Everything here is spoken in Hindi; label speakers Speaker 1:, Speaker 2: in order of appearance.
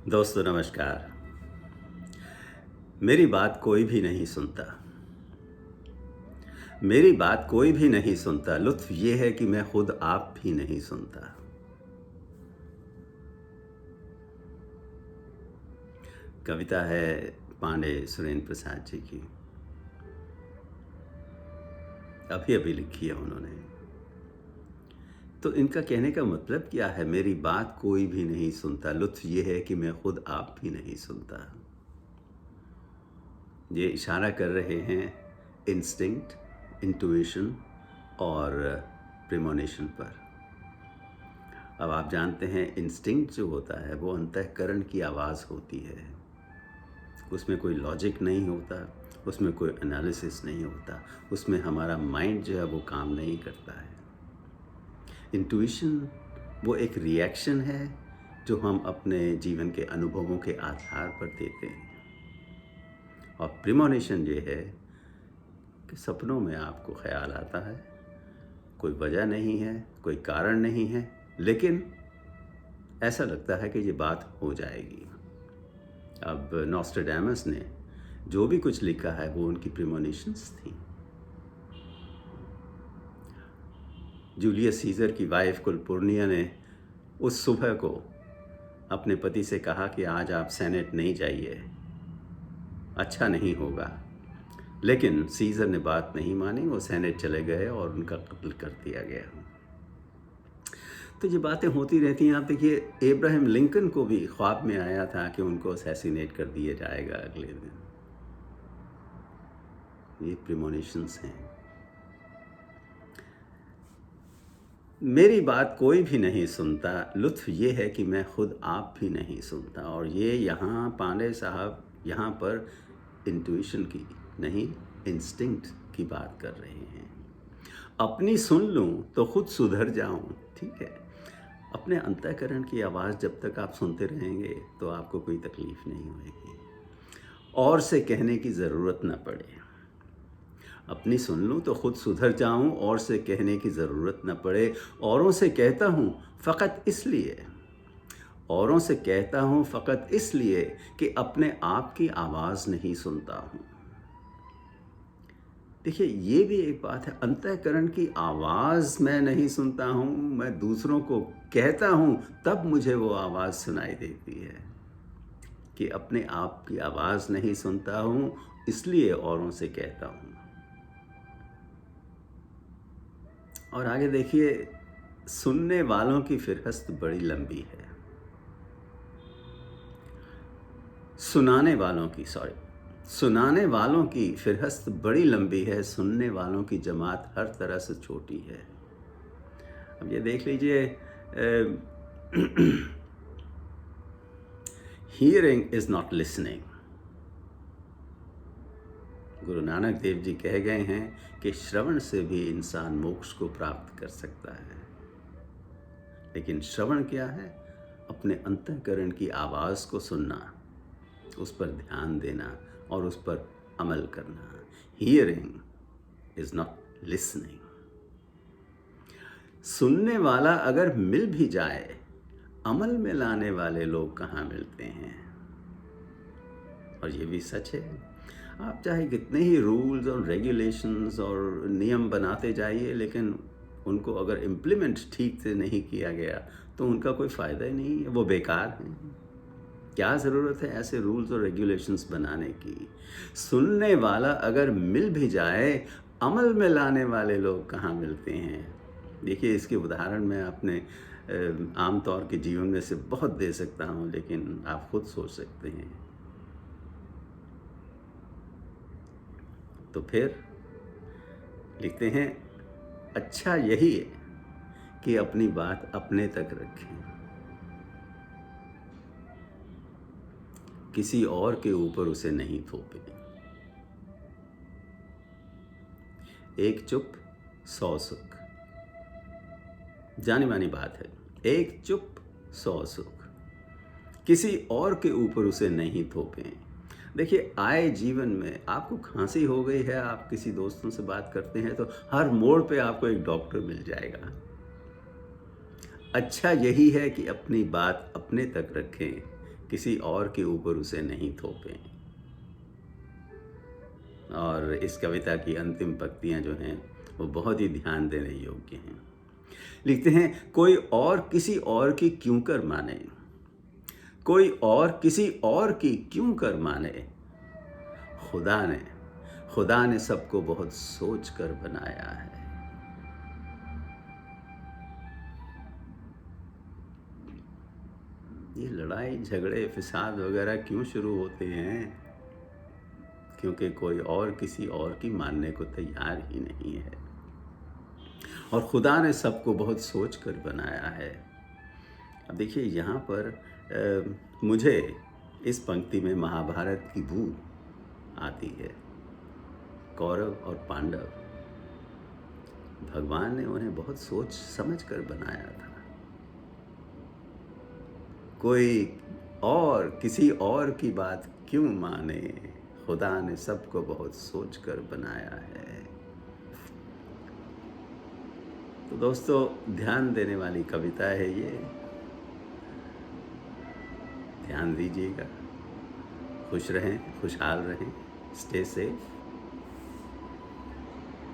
Speaker 1: दोस्तों नमस्कार। मेरी बात कोई भी नहीं सुनता। मेरी बात कोई भी नहीं सुनता। लुत्फ़ ये है कि मैं खुद आप भी नहीं सुनता। कविता है पांडे सुरेंद्र प्रसाद जी की। अभी-अभी लिखी है उन्होंने। तो इनका कहने का मतलब क्या है? मेरी बात कोई भी नहीं सुनता। लुत्फ़ ये है कि मैं खुद आप भी नहीं सुनता। ये इशारा कर रहे हैं इंस्टिंक्ट, इंट्यूशन और प्रेमोनिशन पर। अब आप जानते हैं इंस्टिंक्ट जो होता है वो अंतःकरण की आवाज़ होती है। उसमें कोई लॉजिक नहीं होता, उसमें कोई एनालिसिस नहीं होता, उसमें हमारा माइंड जो है वो काम नहीं करता है। इंट्यूशन वो एक रिएक्शन है जो हम अपने जीवन के अनुभवों के आधार पर देते हैं। और प्रेमोनिशन ये है कि सपनों में आपको ख्याल आता है, कोई वजह नहीं है, कोई कारण नहीं है, लेकिन ऐसा लगता है कि ये बात हो जाएगी। अब नॉस्ट्रेडामस ने जो भी कुछ लिखा है वो उनकी प्रेमोनिशंस थी। जूलियस सीजर की वाइफ कुलपुर्निया ने उस सुबह को अपने पति से कहा कि आज आप सेनेट नहीं जाइए, अच्छा नहीं होगा। लेकिन सीजर ने बात नहीं मानी, वो सेनेट चले गए और उनका कत्ल कर दिया गया। तो ये बातें होती रहती हैं। आप देखिए, अब्राहम लिंकन को भी ख्वाब में आया था कि उनको असैसिनेट कर दिया जाएगा अगले दिन। ये प्रेमोनिशंस हैं। मेरी बात कोई भी नहीं सुनता। लुत्फ़ ये है कि मैं खुद आप भी नहीं सुनता। और ये यहाँ पांडे साहब यहाँ पर इंट्यूशन की नहीं, इंस्टिंक्ट की बात कर रहे हैं। अपनी सुन लूँ तो खुद सुधर जाऊँ, ठीक है। अपने अंतःकरण की आवाज़ जब तक आप सुनते रहेंगे तो आपको कोई तकलीफ़ नहीं होगी और से कहने की ज़रूरत ना पड़े। अपनी सुन लूँ तो खुद सुधर जाऊँ और से कहने की ज़रूरत न पड़े। औरों से कहता हूँ फ़कत इसलिए, औरों से कहता हूँ फ़कत इसलिए कि अपने आप की आवाज़ नहीं सुनता हूँ। देखिए, ये भी एक बात है। अंतःकरण की आवाज़ मैं नहीं सुनता हूँ, मैं दूसरों को कहता हूँ तब मुझे वो आवाज़ सुनाई देती है कि अपने आप की आवाज़ नहीं सुनता हूँ, इसलिए औरों से कहता हूँ। और आगे देखिए, सुनने वालों की फ़िहरिस्त बड़ी लंबी है। सुनाने वालों की फ़िहरिस्त बड़ी लंबी है, सुनने वालों की जमात हर तरह से छोटी है। अब ये देख लीजिए, hearing is not listening. Guru Nanak Dev ji कह गए हैं कि श्रवण से भी इंसान मोक्ष को प्राप्त कर सकता है। लेकिन श्रवण क्या है? अपने अंतःकरण की आवाज़ को सुनना, उस पर ध्यान देना और उस पर अमल करना। Hearing is not listening. सुनने वाला अगर मिल भी जाए, अमल में लाने वाले लोग कहाँ मिलते हैं? और ये भी सच है। आप चाहे कितने ही रूल्स और रेगुलेशंस और नियम बनाते जाइए, लेकिन उनको अगर इम्प्लीमेंट ठीक से नहीं किया गया तो उनका कोई फ़ायदा ही नहीं है, वो बेकार हैं। क्या ज़रूरत है ऐसे रूल्स और रेगुलेशंस बनाने की? सुनने वाला अगर मिल भी जाए, अमल में लाने वाले लोग कहाँ मिलते हैं? देखिए, इसके उदाहरण मैं अपने आम तौर के जीवन में से बहुत दे सकता हूँ, लेकिन आप खुद सोच सकते हैं। तो फिर लिखते हैं, अच्छा यही है कि अपनी बात अपने तक रखें, किसी और के ऊपर उसे नहीं थोपें। एक चुप 100 सुख, जानी मानी बात है। एक चुप 100 सुख, किसी और के ऊपर उसे नहीं थोपें। देखिए, आए जीवन में आपको खांसी हो गई है, आप किसी दोस्तों से बात करते हैं तो हर मोड़ पे आपको एक डॉक्टर मिल जाएगा। अच्छा यही है कि अपनी बात अपने तक रखें, किसी और के ऊपर उसे नहीं थोपें। और इस कविता की अंतिम पंक्तियाँ जो हैं वो बहुत ही ध्यान देने योग्य हैं। लिखते हैं, कोई और किसी और की क्यों कर माने, कोई और किसी और की क्यों कर माने, खुदा ने खुदा ने सबको बहुत सोच कर बनाया है। ये लड़ाई झगड़े फिसाद वगैरह क्यों शुरू होते हैं? क्योंकि कोई और किसी और की मानने को तैयार ही नहीं है। और खुदा ने सबको बहुत सोच कर बनाया है। अब देखिए यहाँ पर मुझे इस पंक्ति में महाभारत की बू आती है। कौरव और पांडव, भगवान ने उन्हें बहुत सोच समझ कर बनाया था। कोई और किसी और की बात क्यों माने, खुदा ने सबको बहुत सोच कर बनाया है। तो दोस्तों, ध्यान देने वाली कविता है ये, ध्यान दीजिएगा। खुश रहें, खुशहाल रहें, स्टे सेफ।